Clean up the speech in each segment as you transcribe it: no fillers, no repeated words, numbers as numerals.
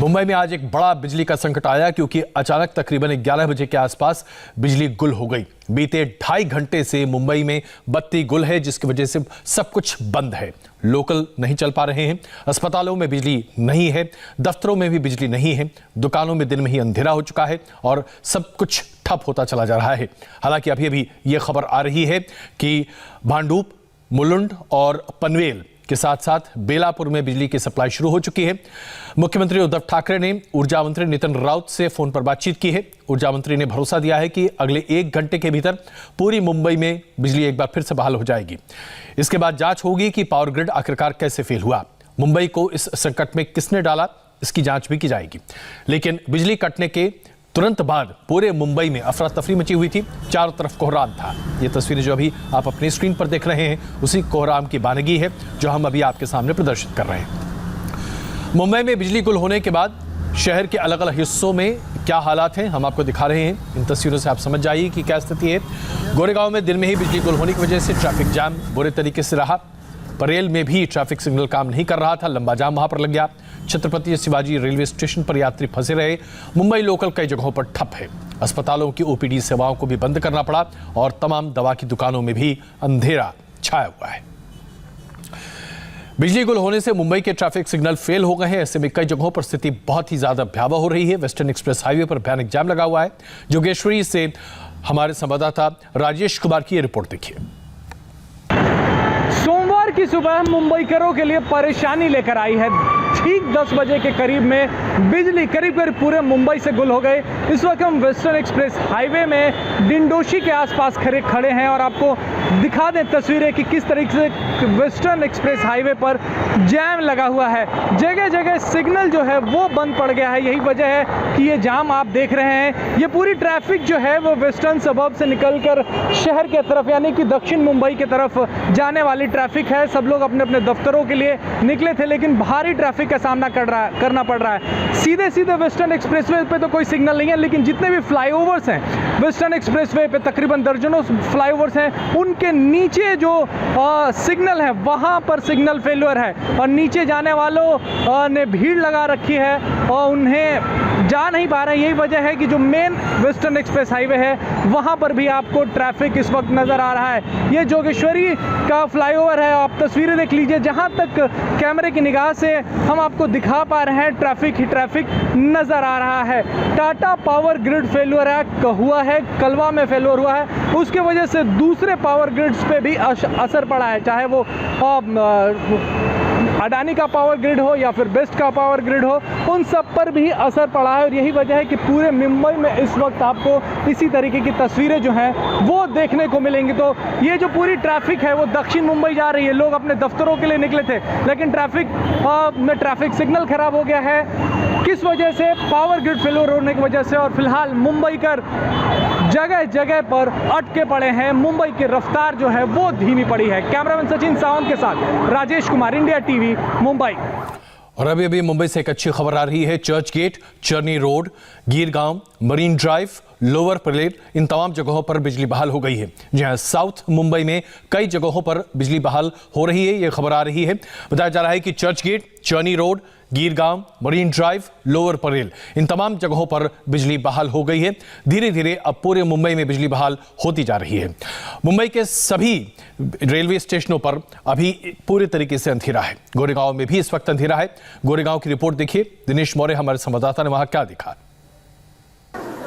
मुंबई में आज एक बड़ा बिजली का संकट आया क्योंकि अचानक तकरीबन 11 बजे के आसपास बिजली गुल हो गई। बीते 2.5 घंटे से मुंबई में बत्ती गुल है, जिसकी वजह से सब कुछ बंद है। लोकल नहीं चल पा रहे हैं, अस्पतालों में बिजली नहीं है, दफ्तरों में भी बिजली नहीं है, दुकानों में दिन में ही अंधेरा हो चुका है और सब कुछ ठप होता चला जा रहा है। हालांकि अभी अभी ये खबर आ रही है कि भांडुप, मुलुंड और पनवेल के साथ साथ बेलापुर में बिजली की सप्लाई शुरू हो चुकी है। मुख्यमंत्री उद्धव ठाकरे ने ऊर्जा मंत्री नितिन राउत से फोन पर बातचीत की है। ऊर्जा मंत्री ने भरोसा दिया है कि अगले 1 घंटे के भीतर पूरी मुंबई में बिजली एक बार फिर से बहाल हो जाएगी। इसके बाद जांच होगी कि पावर ग्रिड आखिरकार कैसे फेल हुआ, मुंबई को इस संकट में किसने डाला, इसकी जांच भी की जाएगी। लेकिन बिजली कटने के तुरंत बाद पूरे मुंबई में अफरा तफरी मची हुई थी, चारों तरफ कोहराम था। ये तस्वीरें जो अभी आप अपनी स्क्रीन पर देख रहे हैं उसी कोहराम की बानगी है जो हम अभी आपके सामने प्रदर्शित कर रहे हैं। मुंबई में बिजली गुल होने के बाद शहर के अलग अलग हिस्सों में क्या हालात हैं हम आपको दिखा रहे हैं। इन तस्वीरों से आप समझ जाइए कि क्या स्थिति है। गोरेगांव में दिन में ही बिजली गुल होने की वजह से ट्रैफिक जाम बुरे तरीके से रहा। परेल में भी ट्रैफिक सिग्नल काम नहीं कर रहा था, लंबा जाम वहां पर लग गया। छत्रपति शिवाजी रेलवे स्टेशन पर यात्री फंसे रहे। मुंबई लोकल कई जगहों पर ठप है। अस्पतालों की ओपीडी सेवाओं को भी बंद करना पड़ा और तमाम दवा की दुकानों में भी अंधेरा छाया हुआ है। बिजली गुल होने से मुंबई के ट्रैफिक सिग्नल फेल हो गए हैं। ऐसे में कई जगहों पर स्थिति बहुत ही ज्यादा भयावह हो रही है। वेस्टर्न एक्सप्रेस हाईवे पर भयानक जाम लगा हुआ है। जोगेश्वरी से हमारे संवाददाता राजेश कुमार की रिपोर्ट देखिए। सोमवार की सुबह मुंबईकरों के लिए परेशानी लेकर आई है। ठीक 10 बजे के करीब में बिजली करीब पूरे मुंबई से गुल हो गए। इस वक्त हम वेस्टर्न एक्सप्रेस हाईवे में डिंडोशी के आसपास खड़े हैं और आपको दिखा दें तस्वीरें कि किस तरीके से वेस्टर्न एक्सप्रेस हाईवे पर जाम लगा हुआ है। जगह जगह सिग्नल जो है वो बंद पड़ गया है। यही वजह है कि ये जाम आप देख रहे हैं। ये पूरी ट्रैफिक जो है वो वेस्टर्न सबर्ब से निकलकर शहर के तरफ यानी कि दक्षिण मुंबई की तरफ जाने वाली ट्रैफिक है। सब लोग अपने अपने दफ्तरों के लिए निकले थे, लेकिन भारी ट्रैफिक का सामना करना पड़ रहा है। सीधे सीधे वेस्टर्न एक्सप्रेसवे पे तो कोई सिग्नल नहीं है, लेकिन जितने भी फ्लाईओवर्स हैं वेस्टर्न एक्सप्रेसवे पे, तकरीबन दर्जनों फ्लाईओवर्स हैं, उनके नीचे जो सिग्नल है वहां पर सिग्नल फेलियर है और नीचे जाने वालों ने भीड़ लगा रखी है और उन्हें जा नहीं पा रहे। यही वजह है कि जो मेन वेस्टर्न एक्सप्रेस हाईवे है वहां पर भी आपको ट्रैफिक इस वक्त नजर आ रहा है। ये जोगेश्वरी का फ्लाईओवर है, आप तस्वीरें देख लीजिए। जहां तक कैमरे की निगाह से हम आपको दिखा पा रहे हैं ट्रैफिक ही ट्रैफिक नजर आ रहा है। टाटा पावर ग्रिड फेलियर हुआ है, कलवा में फेलियर हुआ है, उसके वजह से दूसरे पावर ग्रिड्स पे भी असर पड़ा है, चाहे वो अडानी का पावर ग्रिड हो या फिर बेस्ट का पावर ग्रिड हो, उन सब पर भी असर पड़ा है। और यही वजह है कि पूरे मुंबई में इस वक्त आपको इसी तरीके की तस्वीरें जो हैं वो देखने को मिलेंगी। तो ये जो पूरी ट्रैफिक है वो दक्षिण मुंबई जा रही है। लोग अपने दफ्तरों के लिए निकले थे, लेकिन ट्रैफिक सिग्नल खराब हो गया है। किस वजह से? पावर ग्रिड फेलियर होने की वजह से। और फिलहाल मुंबईकर जगह जगह पर अटके पड़े हैं। मुंबई की रफ्तार जो है वो धीमी पड़ी है। कैमरामैन सचिन सावंत के साथ राजेश कुमार, इंडिया टीवी, मुंबई। और अभी अभी मुंबई से एक अच्छी खबर आ रही है। चर्च गेट, चर्नी रोड, गिरगांव, मरीन ड्राइव, लोअर परेल, इन तमाम जगहों पर बिजली बहाल हो गई है। जहां साउथ मुंबई में कई जगहों पर बिजली बहाल हो रही है, यह खबर आ रही है। बताया जा रहा है कि चर्च गेट, चर्नी रोड, गिरगांव, मरीन ड्राइव, लोअर परेल, इन तमाम जगहों पर बिजली बहाल हो गई है। धीरे धीरे अब पूरे मुंबई में बिजली बहाल होती जा रही है। मुंबई के सभी रेलवे स्टेशनों पर अभी पूरे तरीके से अंधेरा है। गोरेगांव में भी इस वक्त अंधेरा है। गोरेगांव की रिपोर्ट देखिए, दिनेश मौर्य हमारे संवाददाता ने वहां क्या दिखा।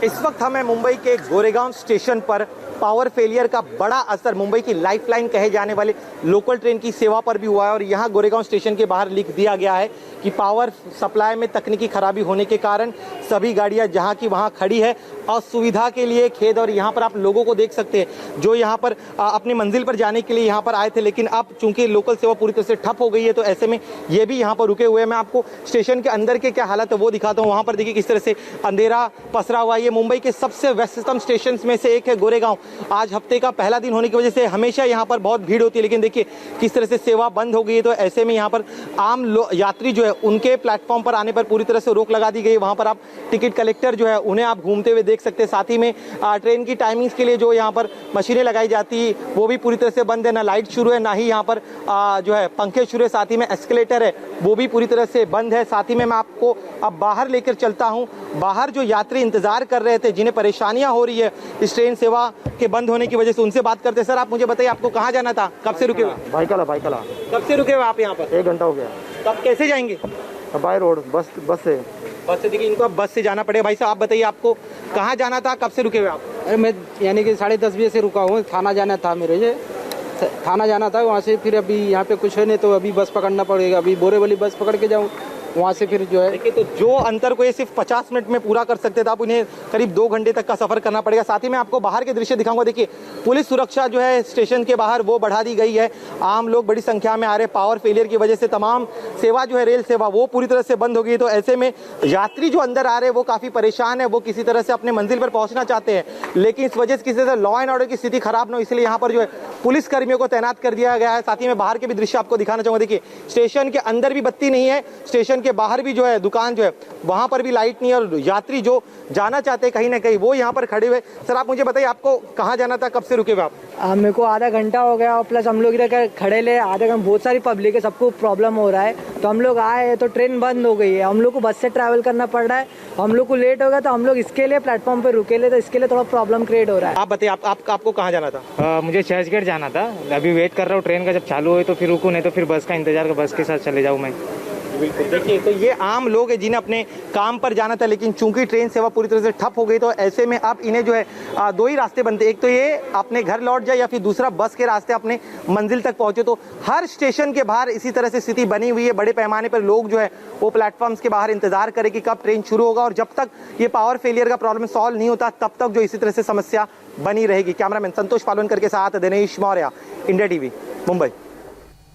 इस वक्त हमें मुंबई के गोरेगांव स्टेशन पर पावर फेलियर का बड़ा असर मुंबई की लाइफलाइन कहे जाने वाले लोकल ट्रेन की सेवा पर भी हुआ है। और यहाँ गोरेगांव स्टेशन के बाहर लिख दिया गया है कि पावर सप्लाई में तकनीकी खराबी होने के कारण सभी गाड़ियाँ जहाँ की वहाँ खड़ी है। असुविधा के लिए खेद। और यहाँ पर आप लोगों को देख सकते हैं जो यहाँ पर अपनी मंजिल पर जाने के लिए यहाँ पर आए थे, लेकिन अब चूंकि लोकल सेवा पूरी तरह से ठप हो गई है तो ऐसे में ये भी यहाँ पर रुके हुए हैं। मैं आपको स्टेशन के अंदर के क्या हालत है वो दिखाता हूँ। वहाँ पर देखिए किस तरह से अंधेरा पसरा हुआ है। ये मुंबई के सबसे व्यस्ततम स्टेशन में से एक है गोरेगांव, आज हफ्ते का पहला दिन होने की वजह से हमेशा यहाँ पर बहुत भीड़ होती है, लेकिन देखिए किस तरह से सेवा बंद हो गई है। तो ऐसे में यहाँ पर आम यात्री जो है उनके प्लेटफॉर्म पर आने पर पूरी तरह से रोक लगा दी गई। वहाँ पर आप टिकट कलेक्टर जो है उन्हें आप घूमते हुए देख सकते हैं। साथ ही में ट्रेन की टाइमिंग्स के लिए जो यहाँ पर मशीनें लगाई जाती है वो भी पूरी तरह से बंद है। ना लाइट शुरू है, ना ही यहाँ पर जो है पंखे शुरू है। साथ ही में एस्केलेटर है वो भी पूरी तरह से बंद है। साथ ही में मैं आपको अब बाहर लेकर चलता हूँ। बाहर जो यात्री इंतजार कर रहे थे, जिन्हें परेशानियां हो रही है इस ट्रेन सेवा के बंद होने की वजह से, उनसे बात करते हैं। सर, आप मुझे बताइए आपको कहाँ जाना था, कब से रुके हुए? भाईकला। कब से रुके हुए आप यहाँ पर? 1 घंटा हो गया। तब कैसे जाएंगे? बाय रोड, बस से। देखिए इनको अब बस से जाना पड़ेगा। भाई साहब आप बताइए आपको कहाँ जाना था, कब से रुके हुए आप? अरे मैं यानी कि 10:30 बजे से रुका हूँ। थाना जाना था मेरे से, थाना जाना था। वहाँ से फिर अभी यहाँ पे कुछ है नहीं तो अभी बस पकड़ना पड़ेगा। अभी बोरेवली बस पकड़ के जाऊँ, वहाँ से फिर जो है। देखिए तो जो अंतर को ये सिर्फ 50 मिनट में पूरा कर सकते थे, आप उन्हें करीब 2 घंटे तक का सफर करना पड़ेगा। साथ ही मैं आपको बाहर के दृश्य दिखाऊंगा। देखिए पुलिस सुरक्षा जो है स्टेशन के बाहर वो बढ़ा दी गई है। आम लोग बड़ी संख्या में आ रहे। पावर फेलियर की वजह से तमाम सेवा जो है रेल सेवा वो पूरी तरह से बंद हो गई। तो ऐसे में यात्री जो अंदर आ रहे हैं वो काफी परेशान है। वो किसी तरह से अपने मंजिल पर पहुंचना चाहते हैं, लेकिन इस वजह से किसी तरह लॉ एंड ऑर्डर की स्थिति खराब न हो, इसलिए यहाँ पर जो है पुलिस कर्मियों को तैनात कर दिया गया है। साथ ही में बाहर के भी दृश्य आपको दिखाना चाहूंगा। देखिए स्टेशन के अंदर भी बत्ती नहीं है, स्टेशन के बाहर भी जो है दुकान जो है वहां पर भी लाइट नहीं है, और यात्री जो जाना चाहते हैं कहीं ना कहीं वो यहाँ पर खड़े हुए। सर आप मुझे बताइए आपको कहाँ जाना था, कब से रुके हुए आप? मेरे को आधा घंटा हो गया, और प्लस हम लोग इधर खड़े ले आधे घंटे। बहुत सारी पब्लिक है, सबको प्रॉब्लम हो रहा है, तो हम लोग आए तो ट्रेन बंद हो गई है। हम लोग को बस से ट्रैवल करना पड़ रहा है, हम लोग को लेट हो गया तो हम लोग इसके लिए प्लेटफॉर्म पे रुके ले, तो इसके लिए थोड़ा प्रॉब्लम क्रिएट हो रहा है। आप बताइए आपको कहाँ जाना था? मुझे चर्चगेट जाना था। अभी वेट कर रहा हूँ ट्रेन का, जब चालू हो तो फिर रुकूँ, नहीं तो फिर बस का इंतजार कर, बस के साथ चले जाऊँ मैं। बिल्कुल। देखिए तो ये आम लोग हैं जिन्हें अपने काम पर जाना था, लेकिन चूंकि ट्रेन सेवा पूरी तरह से ठप हो गई, तो ऐसे में अब इन्हें जो है 2 ही रास्ते बनते। एक तो ये अपने घर लौट जाए, या फिर दूसरा बस के रास्ते अपने मंजिल तक पहुंचे। तो हर स्टेशन के बाहर इसी तरह से स्थिति बनी हुई है। बड़े पैमाने पर लोग जो है वो प्लेटफॉर्म्स के बाहर इंतजार करें कि कब ट्रेन शुरू होगा, और जब तक ये पावर फेलियर का प्रॉब्लम सॉल्व नहीं होता तब तक जो इसी तरह से समस्या बनी रहेगी। कैमरामैन संतोष पालवनकर के साथ दिनेश मौर्य, इंडिया टीवी, मुंबई।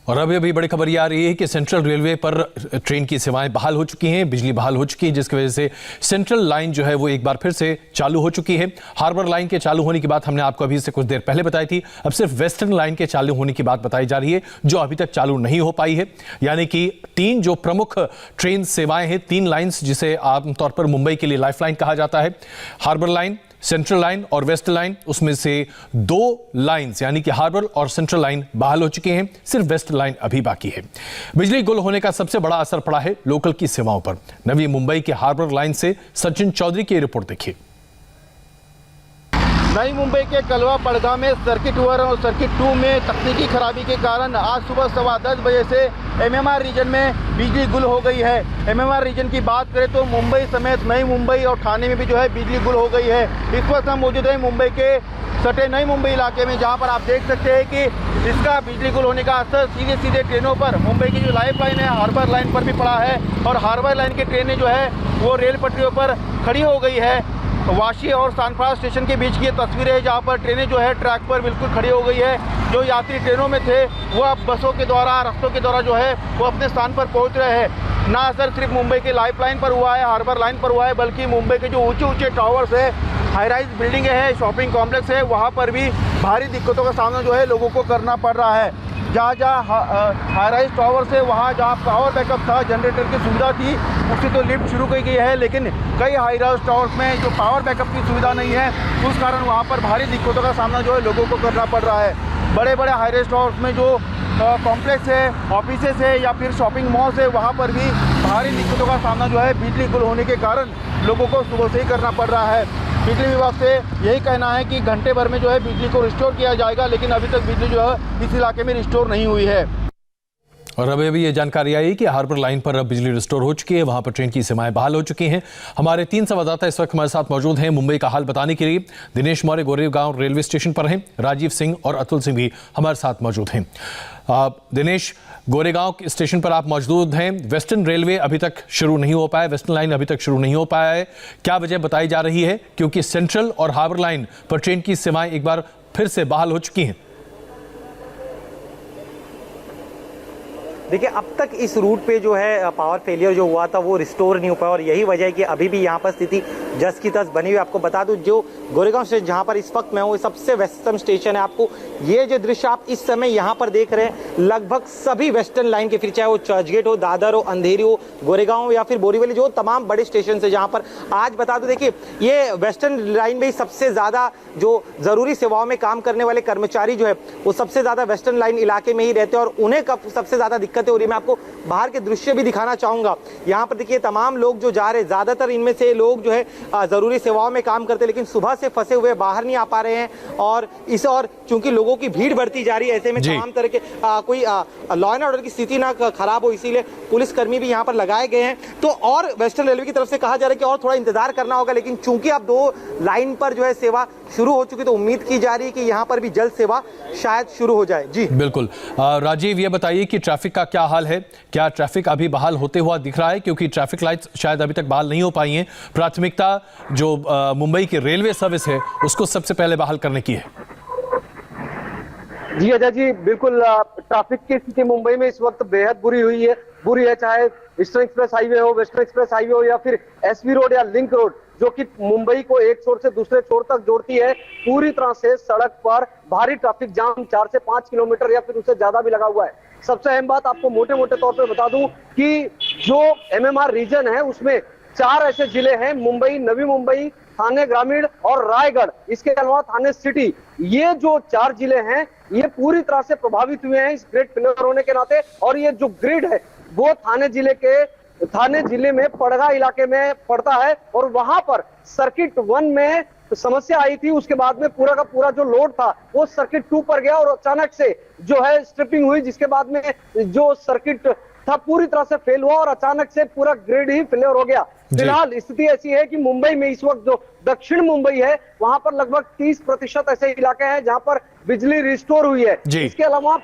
और अभी बड़ी खबर ये आ रही है कि सेंट्रल रेलवे पर ट्रेन की सेवाएं बहाल हो चुकी हैं, बिजली बहाल हो चुकी है, जिसकी वजह से सेंट्रल लाइन जो है वो एक बार फिर से चालू हो चुकी है। हार्बर लाइन के चालू होने की बात हमने आपको अभी से कुछ देर पहले बताई थी। अब सिर्फ वेस्टर्न लाइन के चालू होने की बात बताई जा रही है, जो अभी तक चालू नहीं हो पाई है। यानी कि 3 जो प्रमुख ट्रेन सेवाएं हैं, 3 लाइन्स, जिसे आमतौर पर मुंबई के लिए लाइफ लाइन कहा जाता है, हार्बर लाइन, सेंट्रल लाइन और वेस्ट लाइन, उसमें से 2 लाइन्स यानी कि हार्बर और सेंट्रल लाइन बहाल हो चुके हैं। सिर्फ वेस्ट लाइन अभी बाकी है। बिजली गुल होने का सबसे बड़ा असर पड़ा है लोकल की सेवाओं पर। नवी मुंबई के हार्बर लाइन से सचिन चौधरी की रिपोर्ट देखिए। नई मुंबई के कलवा पड़गा में सर्किट 1 और सर्किट 2 में तकनीकी खराबी के कारण आज सुबह 10:15 बजे से एमएमआर रीजन में बिजली गुल हो गई है। एमएमआर रीजन की बात करें तो मुंबई समेत नई मुंबई और ठाणे में भी जो है बिजली गुल हो गई है। इस वक्त हम मौजूद हैं मुंबई के सटे नई मुंबई इलाके में, जहां पर आप देख सकते हैं कि इसका बिजली गुल होने का असर सीधे ट्रेनों पर, मुंबई की जो लाइफ लाइन है हार्बर लाइन पर भी पड़ा है। और हार्बर लाइन की ट्रेनें जो है वो रेल पटरियों पर खड़ी हो गई है। वाशी और सानफ्रांस स्टेशन के बीच की ये तस्वीर है, जहाँ पर ट्रेनें जो है ट्रैक पर बिल्कुल खड़ी हो गई है। जो यात्री ट्रेनों में थे वो अब बसों के द्वारा, रास्तों के द्वारा जो है वो अपने स्थान पर पहुँच रहे हैं। ना असर सिर्फ मुंबई के लाइफ लाइन पर हुआ है, हार्बर लाइन पर हुआ है, बल्कि मुंबई के जो ऊंचे टावर्स है, हाई राइज बिल्डिंग है, शॉपिंग कॉम्प्लेक्स है, वहाँ पर भी भारी दिक्कतों का सामना जो है लोगों को करना पड़ रहा है। जहाँ हाई राइज टावर्स है, वहाँ जहाँ पावर बैकअप था, जनरेटर की सुविधा थी, उससे तो लिफ्ट शुरू की गई है, लेकिन कई हाई राइज टावर्स में जो पावर बैकअप की सुविधा नहीं है, उस कारण वहाँ पर भारी दिक्कतों का सामना जो है लोगों को करना पड़ रहा है। बड़े बड़े हाई राइज टावर्स में जो कॉम्प्लेक्स है, ऑफिसेस है या फिर शॉपिंग मॉल्स है, वहाँ पर भी भारी दिक्कतों का सामना जो है बिजली गुल होने के कारण लोगों को सुबह से ही करना पड़ रहा है। बिजली विभाग से यही कहना है कि घंटे भर में जो है बिजली को रिस्टोर किया जाएगा, लेकिन अभी तक बिजली जो है इस इलाके में रिस्टोर नहीं हुई है। और अभी ये जानकारी आई कि हार्बर लाइन पर अब बिजली रिस्टोर हो चुकी है, वहां पर ट्रेन की सेवाएं बहाल हो चुकी हैं। हमारे 3 संवाददाता इस वक्त हमारे साथ मौजूद हैं मुंबई का हाल बताने के लिए। दिनेश मौर्य गोरेगांव रेलवे स्टेशन पर हैं, राजीव सिंह और अतुल सिंह भी हमारे साथ मौजूद हैं। दिनेश, गोरेगांव स्टेशन पर आप मौजूद हैं। वेस्टर्न रेलवे अभी तक शुरू नहीं हो पाया, वेस्टर्न लाइन अभी तक शुरू नहीं हो पाया है, क्या वजह बताई जा रही है? क्योंकि सेंट्रल और हार्बर लाइन पर ट्रेन की सेवाएं एक बार फिर से बहाल हो चुकी हैं। देखिए अब तक इस रूट पे जो है पावर फेलियर जो हुआ था वो रिस्टोर नहीं हो पाया और यही वजह है कि अभी भी यहाँ पर स्थिति जस की तस बनी हुई। आपको बता दूं जो गोरेगांव स्टेशन जहाँ पर इस वक्त मैं हूँ सबसे वेस्टर्न स्टेशन है। आपको ये जो दृश्य आप इस समय यहाँ पर देख रहे हैं लगभग सभी वेस्टर्न लाइन के, फिर चाहे वो चर्चगेट हो, दादर हो, अंधेरी हो, गोरेगांव या फिर बोरीवली, जो तमाम बड़े स्टेशन है जहाँ पर आज बता दूं देखिए ये वेस्टर्न लाइन में ही सबसे ज़्यादा जो ज़रूरी सेवाओं में काम करने वाले कर्मचारी जो है वो सबसे ज़्यादा वेस्टर्न लाइन इलाके में ही रहते हैं और उन्हें कब सबसे ज़्यादा दिक्कतें हो रही है। मैं आपको बाहर के दृश्य भी दिखाना चाहूँगा। यहाँ पर देखिए तमाम लोग जो जा रहे हैं, ज़्यादातर इनमें से लोग जो है ज़रूरी सेवाओं में काम करते हैं लेकिन सुबह से फंसे हुए बाहर नहीं आ पा रहे हैं और चूंकि लोगों की भीड़ बढ़ती जा रही है ऐसे में तमाम तरह के कोई लॉ एंड ऑर्डर की स्थिति ना खराब हो इसीलिए पुलिसकर्मी भी यहाँ पर लगाए गए हैं। तो और वेस्टर्न रेलवे की तरफ से कहा जा रहा है कि और थोड़ा इंतजार करना होगा लेकिन चूंकि अब 2 लाइन पर जो है सेवा शुरू हो चुकी तो उम्मीद की जा रही है कि यहाँ पर भी जल्द सेवा शायद शुरू हो जाए। जी बिल्कुल। राजीव ये बताइए कि ट्रैफिक का क्या हाल है, क्या ट्रैफिक अभी बहाल होते हुआ दिख रहा है क्योंकि ट्रैफिक लाइट्स शायद अभी तक बहाल नहीं हो पाई हैं। प्राथमिकता जो मुंबई की रेलवे सर्विस है उसको सबसे पहले बहाल करने की है। जी अजय जी बिल्कुल, ट्रैफिक की स्थिति मुंबई में इस वक्त बेहद बुरी है, चाहे ईस्टर्न एक्सप्रेस हाईवे हो, वेस्टर्न एक्सप्रेस हाईवे हो या फिर एसवी रोड या लिंक रोड जो कि मुंबई को एक छोर से दूसरे छोर तक जोड़ती है। पूरी तरह से सड़क पर भारी ट्रैफिक जाम 4 से 5 किलोमीटर या फिर उससे ज्यादा भी लगा हुआ है। सबसे अहम बात आपको मोटे मोटे तौर पे बता दूं कि जो एमएमआर रीजन है उसमें 4 ऐसे जिले हैं, मुंबई, नवी मुंबई, थाने ग्रामीण और रायगढ़, इसके अलावा थाने सिटी। ये जो 4 जिले हैं ये पूरी तरह से प्रभावित हुए हैं इस ग्रिड फेलियर होने के नाते और ये जो ग्रिड है वो थाने जिले में पड़गा इलाके में पड़ता है और वहां पर सर्किट 1 में समस्या आई थी। उसके बाद में पूरा का पूरा जो लोड था वो सर्किट 2 पर गया और अचानक से जो है स्ट्रिपिंग हुई जिसके बाद में जो सर्किट था पूरी तरह से फेल हुआ और अचानक से पूरा ग्रिड ही फेलियर हो गया। फिलहाल स्थिति ऐसी है कि मुंबई में इस वक्त जो दक्षिण मुंबई है वहां पर लगभग 30% ऐसे इलाके हैं जहां पर बिजली रिस्टोर हुई है। इसके अलावा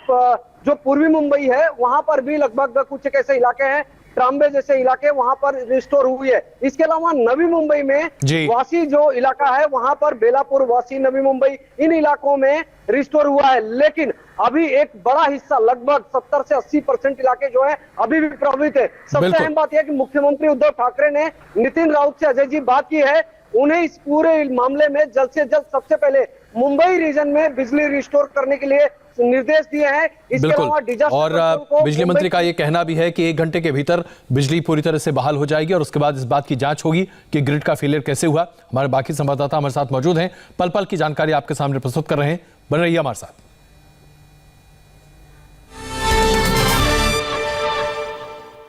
जो पूर्वी मुंबई है वहां पर भी लगभग कुछ एक ऐसे इलाके हैं, ट्राम्बे जैसे इलाके, वहां पर रिस्टोर हुई है। इसके अलावा नवी मुंबई में वासी जो इलाका है वहां पर बेलापुर, वासी, नवी मुंबई, इन इलाकों में रिस्टोर हुआ है लेकिन अभी एक बड़ा हिस्सा लगभग 70 से 80% इलाके जो है अभी भी प्रभावित है। सबसे अहम बात यह कि मुख्यमंत्री उद्धव ठाकरे ने नितिन राउत से अजय जी बात की है, उन्हें इस पूरे मामले में जल्द से जल्द सबसे पहले मुंबई रीजन में बिजली रिस्टोर करने के लिए निर्देश दिए हैं। इसके अलावा डिजास्टर और बिजली मंत्री का यह कहना भी है कि 1 घंटे के भीतर बिजली पूरी तरह से बहाल हो जाएगी और उसके बाद इस बात की जांच होगी कि ग्रिड का फेलियर कैसे हुआ। हमारे बाकी संवाददाता हमारे साथ मौजूद हैं, पल पल की जानकारी आपके सामने प्रस्तुत कर रहे हैं, बने रहिए हमारे साथ।